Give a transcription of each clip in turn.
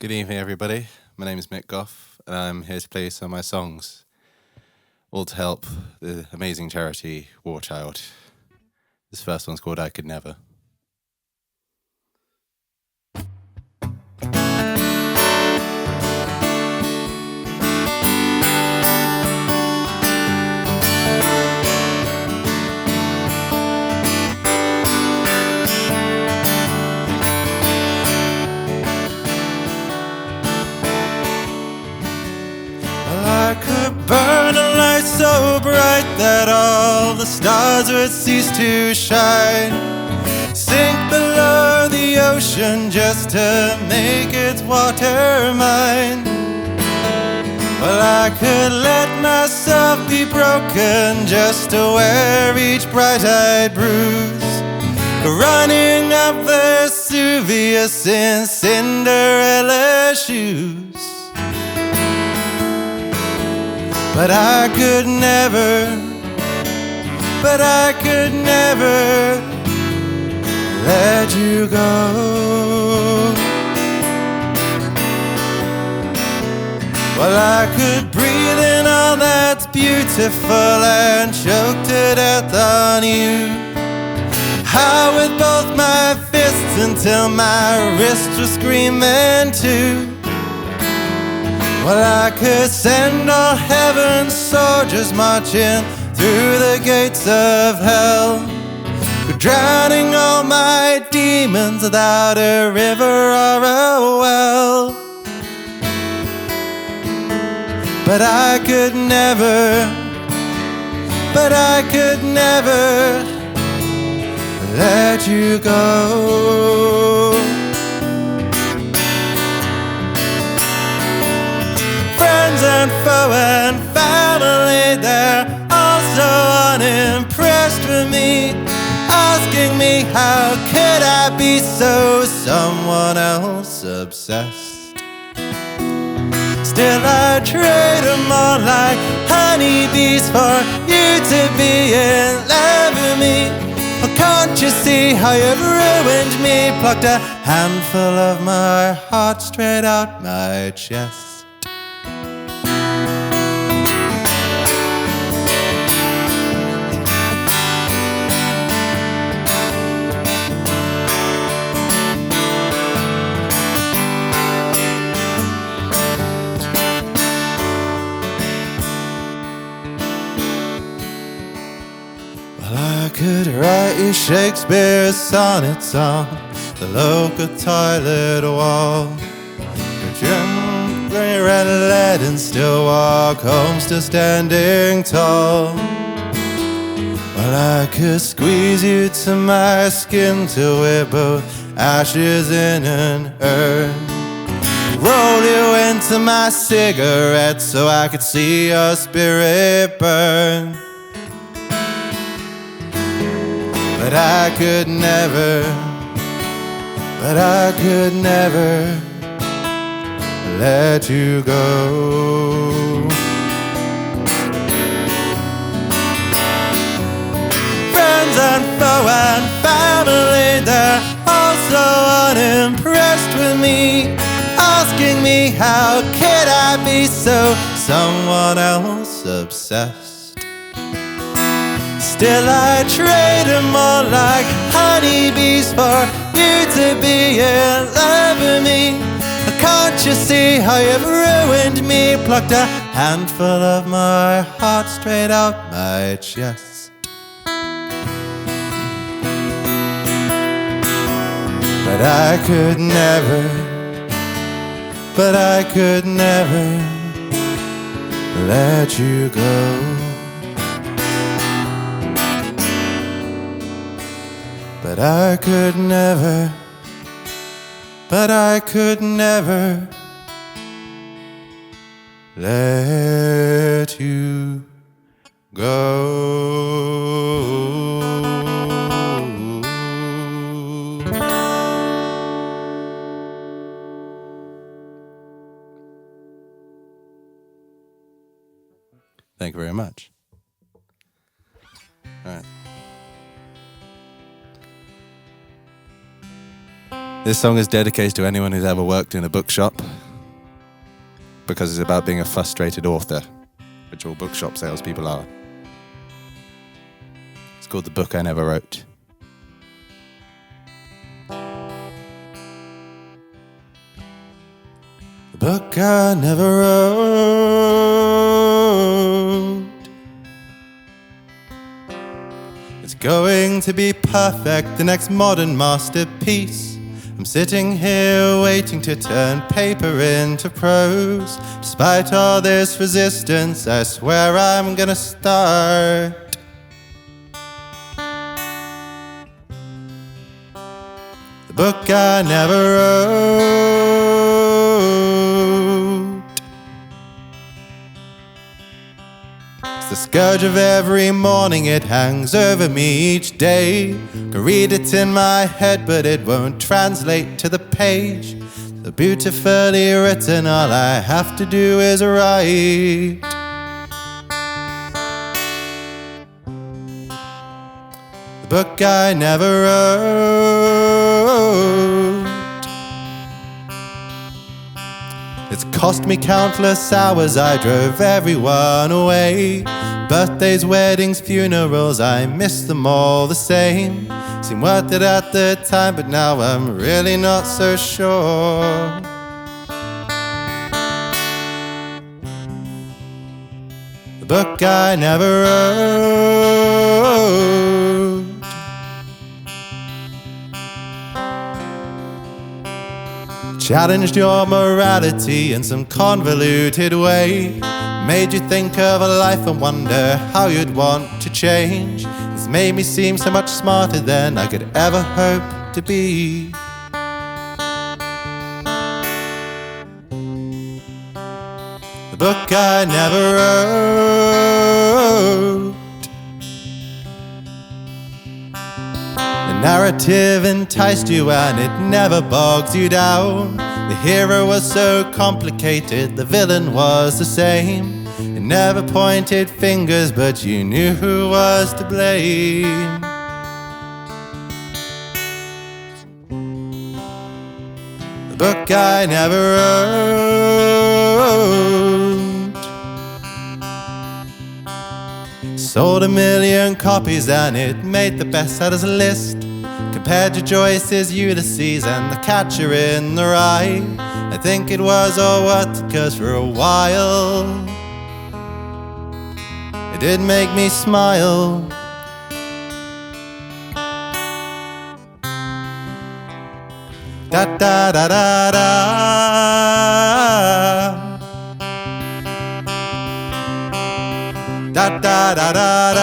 Good evening, everybody. My name is Mick Gough, and I'm here to play some of my songs, all to help the amazing charity War Child. This first one's called I Could Never. I could burn a light so bright that all the stars would cease to shine. Sink below the ocean just to make its water mine. Well, I could let myself be broken just to wear each bright-eyed bruise, running up Vesuvius in Cinderella shoes. But I could never let you go. Well, I could breathe in all that's beautiful and choke to death on you. I with both my fists until my wrists were screaming too. Well, I could send all heaven's soldiers marching through the gates of hell, drowning all my demons without a river or a well. But I could never let you go. Friends and foe and family, they're all so unimpressed with me, asking me how could I be so someone else obsessed. Still I trade them all like honeybees for you to be in love with me. Oh, can't you see how you've ruined me? Plucked a handful of my heart straight out my chest. I could write you Shakespeare's sonnets on the local toilet wall, but you red lead and still walk home still standing tall. Well, I could squeeze you to my skin till we're both ashes in an urn, roll you into my cigarette so I could see your spirit burn. But I could never let you go. Friends and foe and family, they're all so unimpressed with me, asking me how could I be so someone else obsessed. Still I trade them all like honeybees for you to be in love with me. Can't you see how you've ruined me? Plucked a handful of my heart straight out my chest. But I could never let you go. But I could never let you go. Thank you very much. All right. This song is dedicated to anyone who's ever worked in a bookshop, because it's about being a frustrated author, which all bookshop salespeople are. It's called The Book I Never Wrote. The book I never wrote. It's going to be perfect, the next modern masterpiece. I'm sitting here waiting to turn paper into prose. Despite all this resistance, I swear I'm gonna start. The book I never wrote. It's the scourge of every morning, it hangs over me each day. Can read it in my head, but it won't translate to the page. So beautifully written, all I have to do is write. The book I never wrote. It's cost me countless hours, I drove everyone away. Birthdays, weddings, funerals, I miss them all the same. Seemed worth it at the time, but now I'm really not so sure. The book I never wrote. Challenged your morality in some convoluted way. Made you think of a life and wonder how you'd want to change. It's made me seem so much smarter than I could ever hope to be. The book I never wrote. The narrative enticed you and it never bogged you down. The hero was so complicated, the villain was the same. It never pointed fingers, but you knew who was to blame. The book I never wrote. Sold 1 million copies and it made the bestsellers list. Compared to Joyce's Ulysses and The Catcher in the Rye. I think it was all worth it, 'cause for a while it did make me smile. Da da da da da. Da da da da da.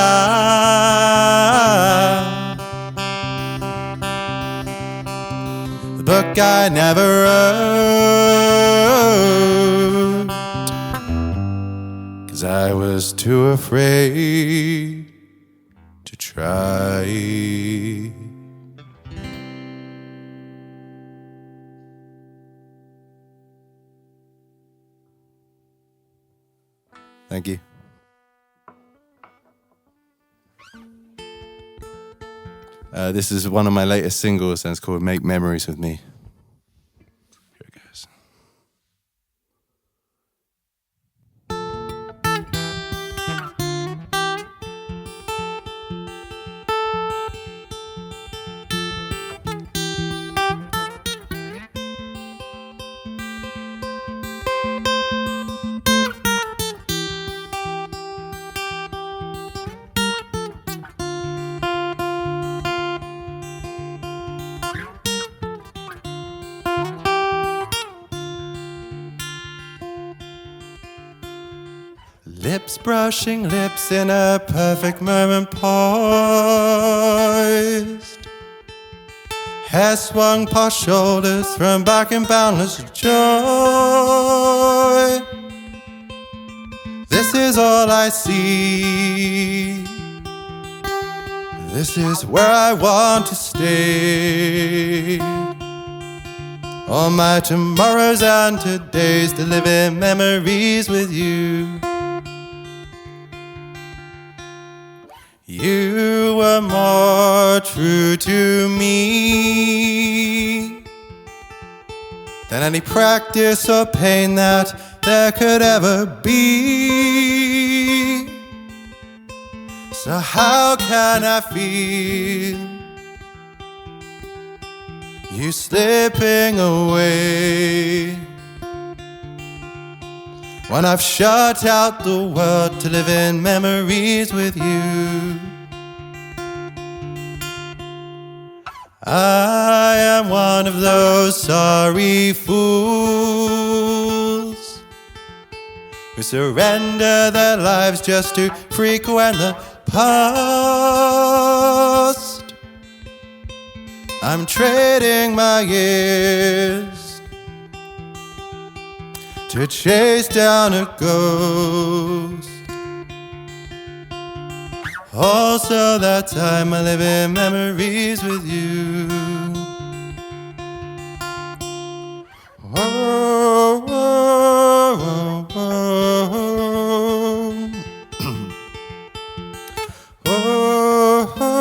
The book I never wrote, 'cause I was too afraid to try. Thank you. This is one of my latest singles, and it's called Make Memories With Me. Here it goes. Lips brushing lips in a perfect moment poised. Hair swung past shoulders, thrown back in boundless joy. This is all I see. This is where I want to stay. All my tomorrows and todays to live in memories with you. You were more true to me than any practice or pain that there could ever be. So how can I feel you slipping away when I've shut out the world to live in memories with you? I am one of those sorry fools who surrender their lives just to frequent the past. I'm trading my years to chase down a ghost. Also that time I live in memories with you. Whoa, whoa, whoa, whoa. Whoa, whoa,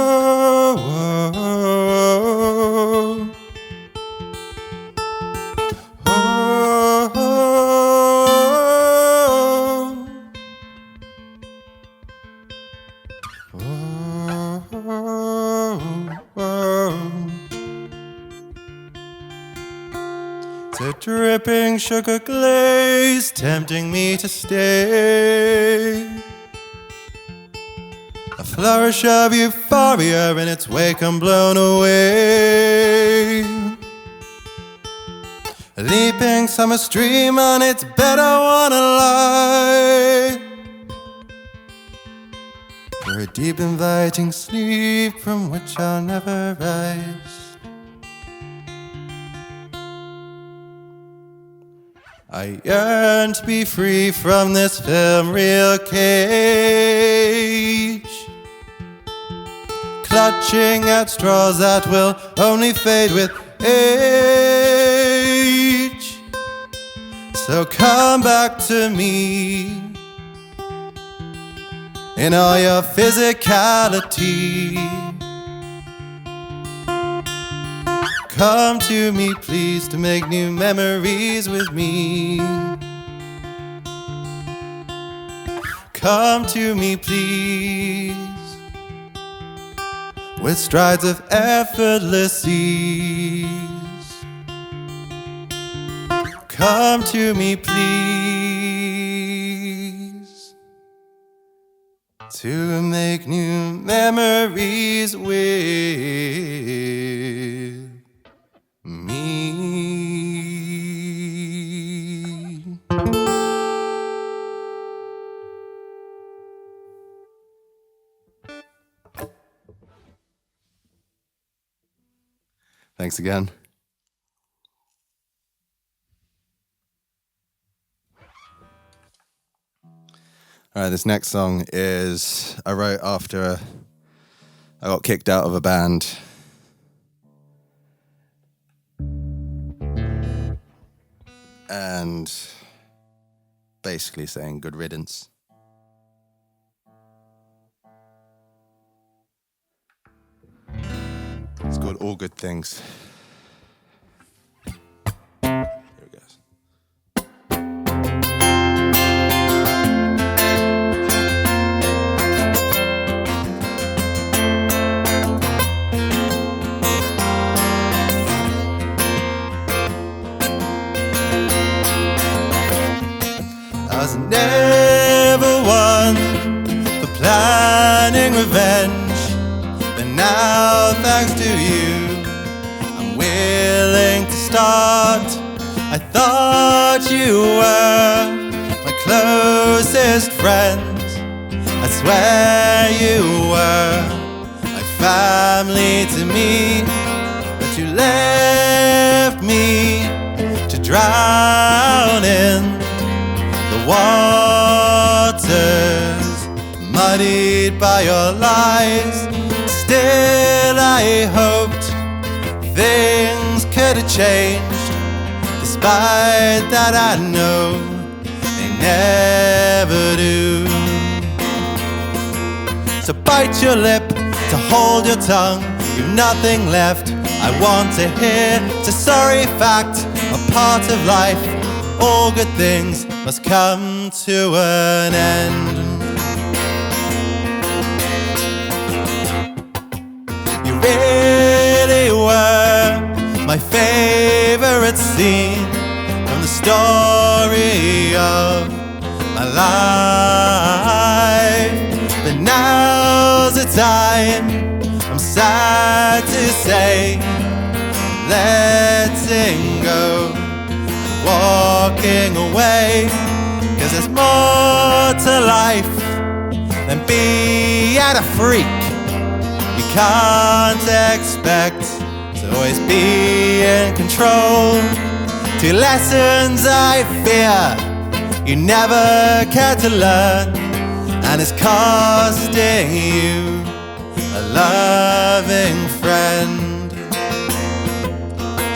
the dripping sugar glaze tempting me to stay. A flourish of euphoria in its wake I'm blown away. A leaping summer stream on its bed I wanna lie, for a deep inviting sleep from which I'll never rise. I yearn to be free from this film reel cage, clutching at straws that will only fade with age. So come back to me in all your physicality. Come to me, please, to make new memories with me. Come to me, please, with strides of effortless ease. Come to me, please, to make new memories with me. Thanks again. All right, this next song is I wrote after I got kicked out of a band. And basically saying good riddance. It's called All Good Things. Here it goes. I was never one for planning revenge, but now thanks to you I'm willing to start. I thought you were my closest friend, I swear you were my family to me, but you left me to drown in the waters, muddied by your lies. Still I hoped things could have changed, despite that I know they never do. So bite your lip, to hold your tongue, you've nothing left I want to hear. It's a sorry fact, a part of life. All good things must come to an end. You really were my favorite scene from the story of my life. But now's the time, I'm sad to say, letting go, walking away. 'Cause there's more to life than being a freak. You can't expect to always be in control. Two lessons I fear you never cared to learn, and it's costing you a loving friend.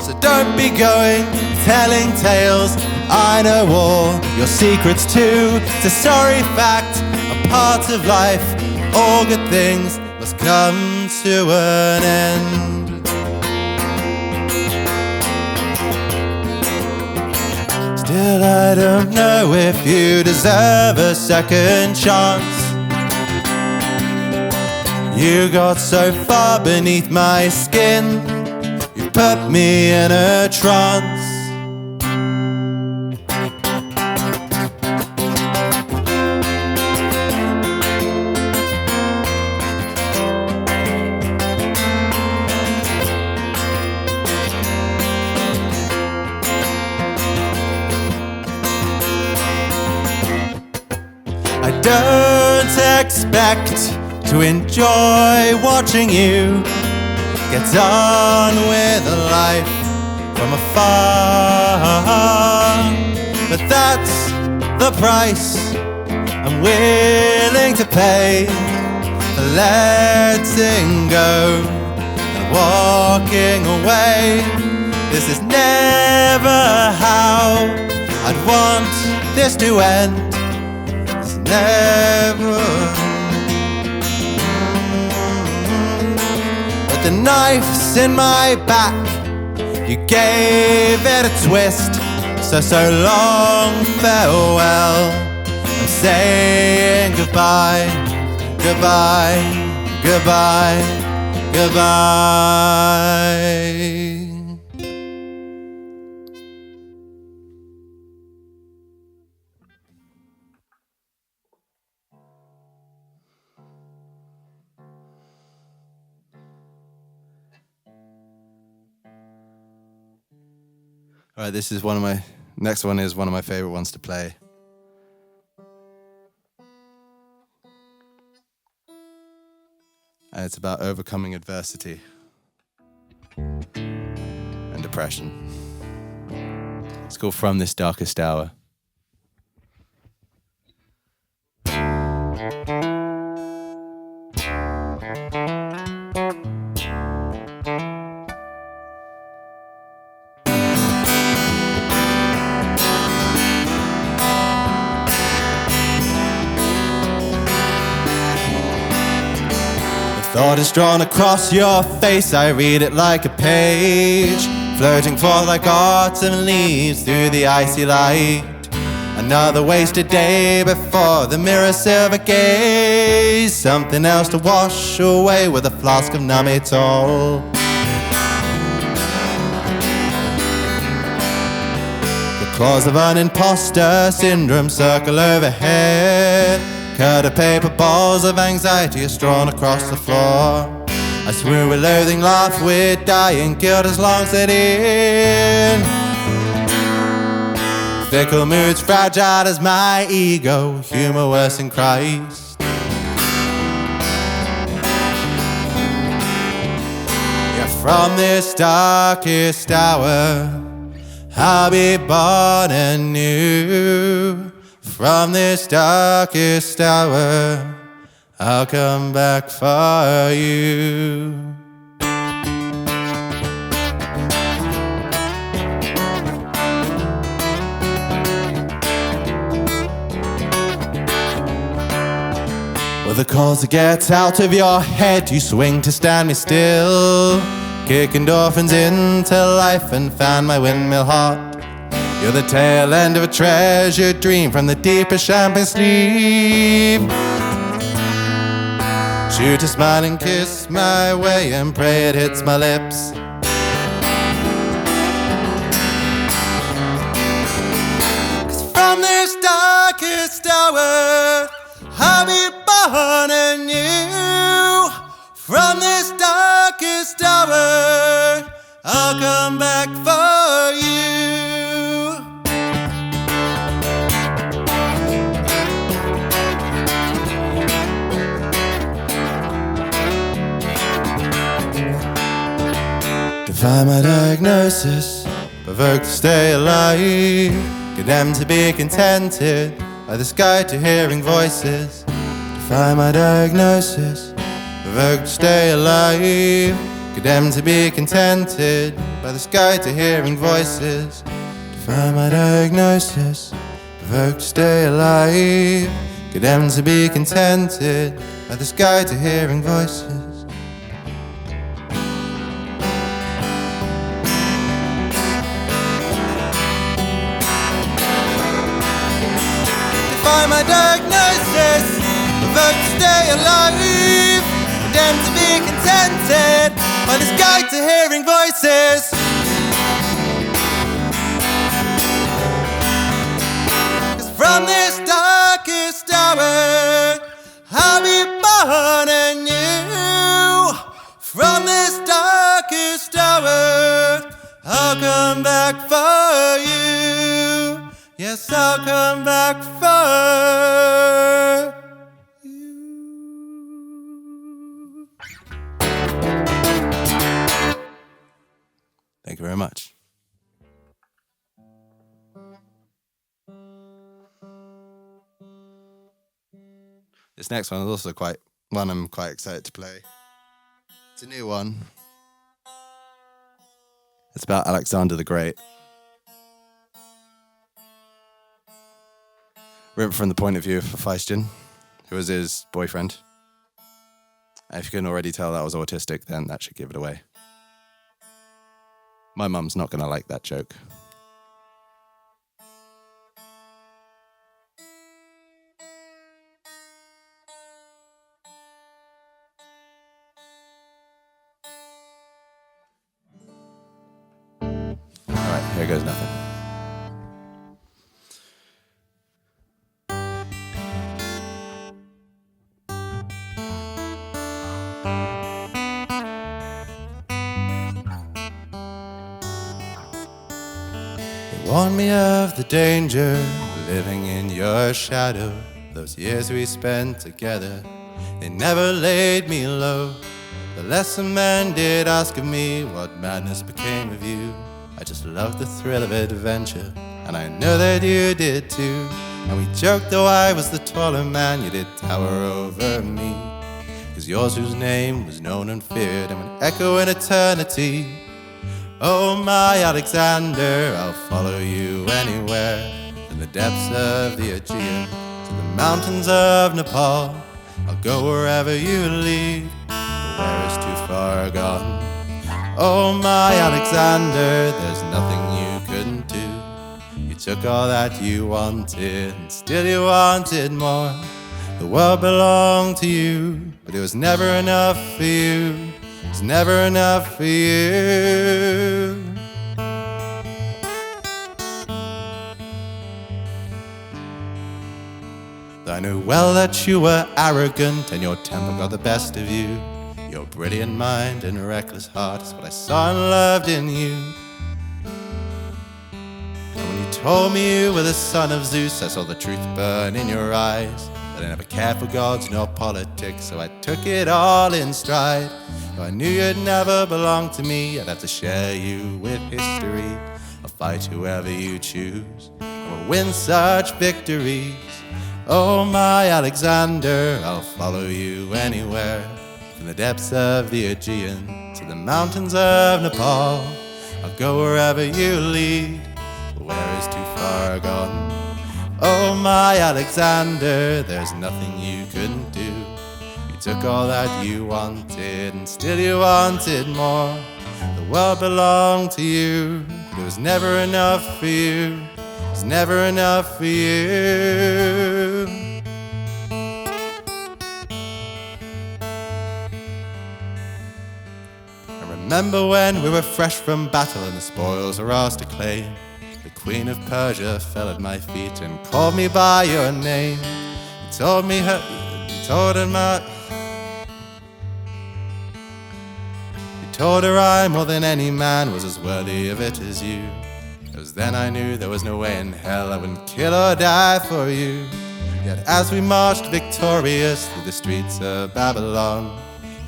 So don't be going telling tales, I know all your secrets too. It's a sorry fact, a part of life. All good things must come to an end. Still, I don't know if you deserve a second chance. You got so far beneath my skin, you put me in a trance. I don't expect to enjoy watching you get on with life from afar, but that's the price I'm willing to pay for letting go and walking away. This is never how I'd want this to end. Never. But the knife's in my back, you gave it a twist. So long, farewell, I'm saying goodbye, goodbye, goodbye, goodbye. All right, this is next one is one of my favorite ones to play. And it's about overcoming adversity and depression. It's called From This Darkest Hour. Thought is drawn across your face, I read it like a page, floating forth like autumn leaves through the icy light. Another wasted day before the mirror silver gaze, something else to wash away with a flask of numb-it-all. The claws of an imposter syndrome circle overhead. Cut paper balls of anxiety are strewn across the floor. I swoon with loathing, laugh with dying, guilt as long set in. Fickle moods, fragile as my ego, humor worse than Christ. Yeah, from this darkest hour, I'll be born anew. From this darkest hour, I'll come back for you. With the calls to get out of your head, you swing to stand me still. kick endorphins into life and found my windmill heart. You're the tail end of a treasured dream from the deepest champagne sleeve. Shoot a smile and kiss my way and pray it hits my lips. From this darkest hour, I'll be born anew. From this darkest hour, I'll come back for you. Defy my diagnosis, provoked to stay alive. Condemned to be contented by the sky to hearing voices. Defy my diagnosis, provoked to stay alive. Condemned to be contented by the sky to hearing voices. Defy my diagnosis, provoked to stay alive. Condemned to be contented by the sky to hearing voices. My diagnosis, provoked to stay alive, condemned to be contented by this guide to hearing voices. 'Cause from this darkest hour, I'll be born anew. From this darkest hour, I'll come back for you. Yes, I'll come back for you. Thank you very much. This next one is also one I'm quite excited to play. It's a new one. It's about Alexander the Great. Written from the point of view of Hephaestion, who was his boyfriend. And if you couldn't already tell that I was autistic, then that should give it away. My mum's not going to like that joke. Alright, here goes nothing. Warn me of the danger, living in your shadow. Those years we spent together, they never laid me low. The less a man did ask of me, what madness became of you. I just loved the thrill of adventure, and I know that you did too. And we joked though I was the taller man, you did tower over me. 'Cause yours whose name was known and feared, and would echo in eternity. Oh my Alexander, I'll follow you anywhere. From the depths of the Aegean to the mountains of Nepal, I'll go wherever you lead, but where is too far gone. Oh my Alexander, there's nothing you couldn't do. You took all that you wanted, and still you wanted more. The world belonged to you, but it was never enough for you. It's never enough for you. I knew well that you were arrogant and your temper got the best of you. Your brilliant mind and reckless heart is what I saw and loved in you. And when you told me you were the son of Zeus, I saw the truth burn in your eyes. But I never cared for gods nor politics, so I took it all in stride. Though I knew you'd never belong to me, I'd have to share you with history. I'll fight whoever you choose, and we'll win such victories. Oh my Alexander, I'll follow you anywhere. From the depths of the Aegean to the mountains of Nepal, I'll go wherever you lead, but where is too far gone. Oh my Alexander, there's nothing you couldn't do. You took all that you wanted, and still you wanted more. world belonged to you. There was never enough for you. It was never enough for you. I remember when we were fresh from battle and the spoils were ours to claim. The Queen of Persia fell at my feet and called me by your name. You told me her, you told her my, you told her I more than any man was as worthy of it as you. It was then I knew there was no way in hell I wouldn't kill or die for you. Yet as we marched victorious through the streets of Babylon,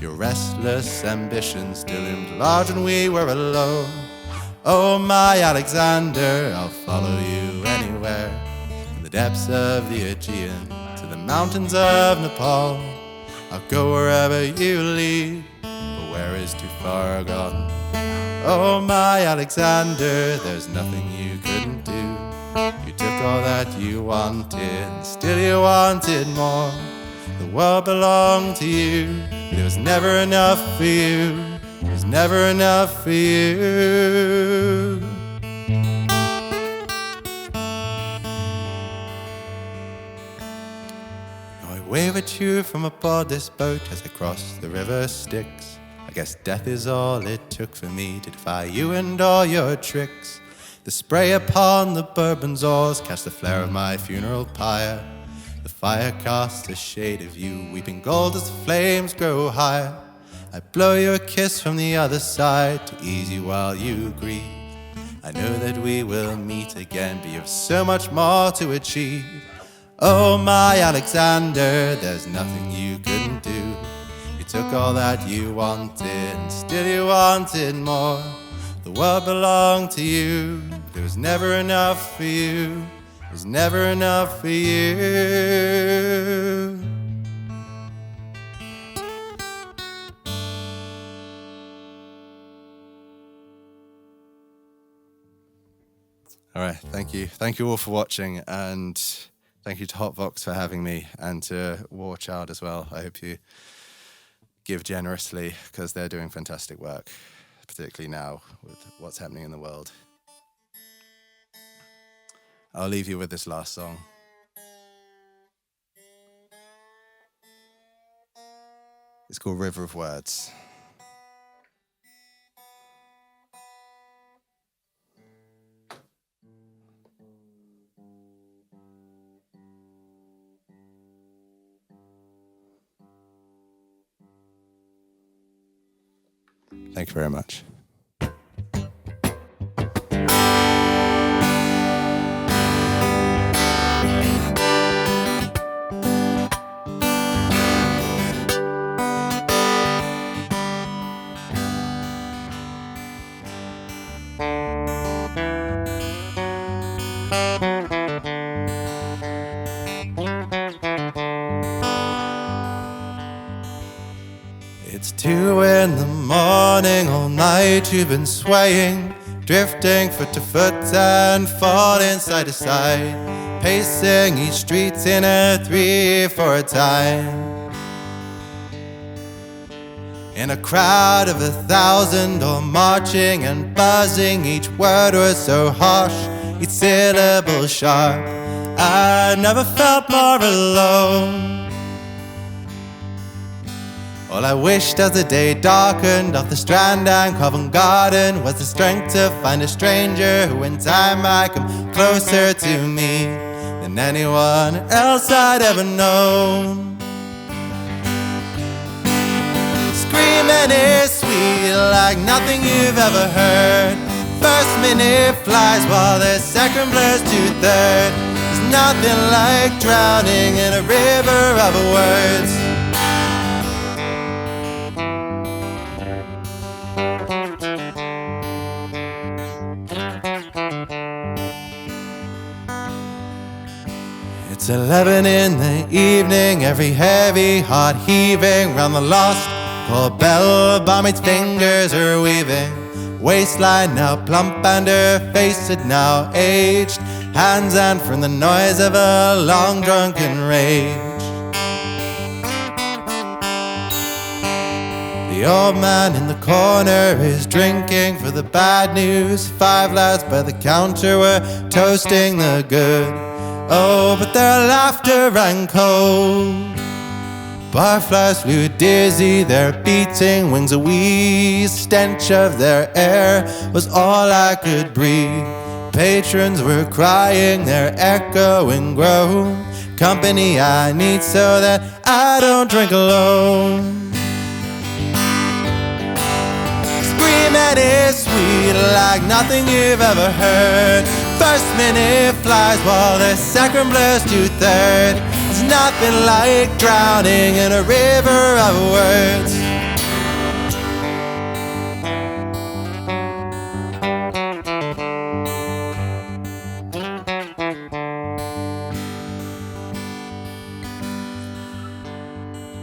your restless ambition still loomed large and we were alone. Oh my Alexander, I'll follow you anywhere, from the depths of the Aegean to the mountains of Nepal. I'll go wherever you lead, but where is too far gone? Oh my Alexander, there's nothing you couldn't do. You took all that you wanted, and still you wanted more. The world belonged to you, but it was never enough for you. It was never enough for you. Now I wave at you from aboard this boat as I cross the river Styx. I guess death is all it took for me to defy you and all your tricks. The spray upon the bourbon's oars catch the flare of my funeral pyre. The fire casts a shade of you, weeping gold as the flames grow higher. I blow you a kiss from the other side to ease you while you grieve. I know that we will meet again, but you have so much more to achieve. Oh my Alexander, there's nothing you couldn't do. You took all that you wanted, and still you wanted more. The world belonged to you, but it was never enough for you. It was never enough for you. All right, thank you. Thank you all for watching, and thank you to Hot Vox for having me, and to War Child as well. I hope you give generously, because they're doing fantastic work, particularly now with what's happening in the world. I'll leave you with this last song. It's called River of Words. Thank you very much. It's 2 in the morning, all night you've been swaying, drifting foot to foot and falling side to side, pacing each street in a 3 for a time. In a crowd of 1,000, all marching and buzzing, each word was so harsh, each syllable sharp. I never felt more alone. All I wished as the day darkened off the Strand and Covent Garden was the strength to find a stranger who in time might come closer to me than anyone else I'd ever known. Screaming is sweet like nothing you've ever heard. First minute flies while the second blurs to third. There's nothing like drowning in a river of words. It's 11 in the evening, every heavy heart heaving round the lost cold bell. Barmaid's fingers are weaving, waistline now plump and her face had now aged, hands and from the noise of a long drunken rage. The old man in the corner is drinking for the bad news. 5 lads by the counter were toasting the good. Oh, but their laughter rang cold. Barflies flew dizzy, their beating wings a wee. Stench of their air was all I could breathe. Patrons were crying their echoing groan. Company I need so that I don't drink alone. Screaming is sweet like nothing you've ever heard. First minute flies while the second blurs to third. It's nothing like drowning in a river of words.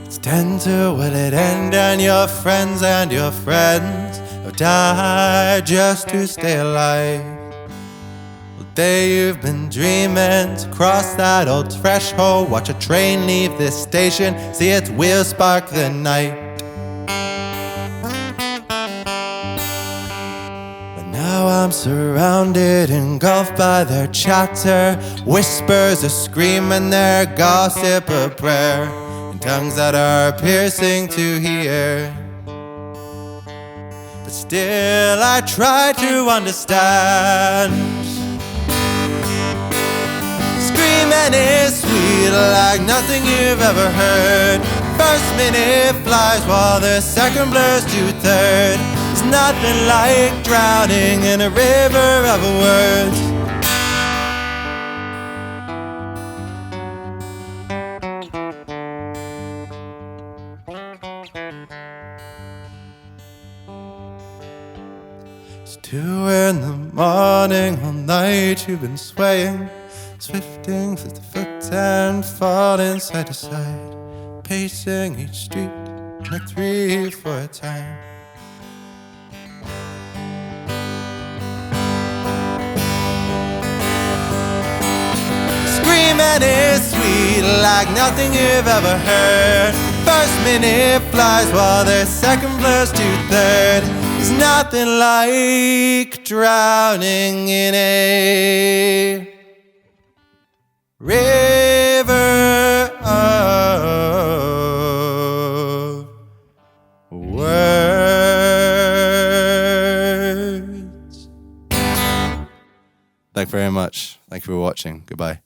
It's 10 to will it end, and your friends have died just to stay alive. Day you've been dreaming to cross that old threshold. Watch a train leave this station, see its wheels spark the night. But now I'm surrounded, engulfed by their chatter. Whispers a scream and their gossip a prayer, in tongues that are piercing to hear. But still I try to understand. Screaming is sweet like nothing you've ever heard. First minute flies while the second blurs to third. It's nothing like drowning in a river of words. It's 2 in the morning, all night you've been swaying, swifting foot to foot and falling side to side, pacing each street in a 3/4 time. Screaming is sweet like nothing you've ever heard. First minute flies while the second blurs to third. There's nothing like drowning in a river of words. Thank you very much. Thank you for watching. Goodbye.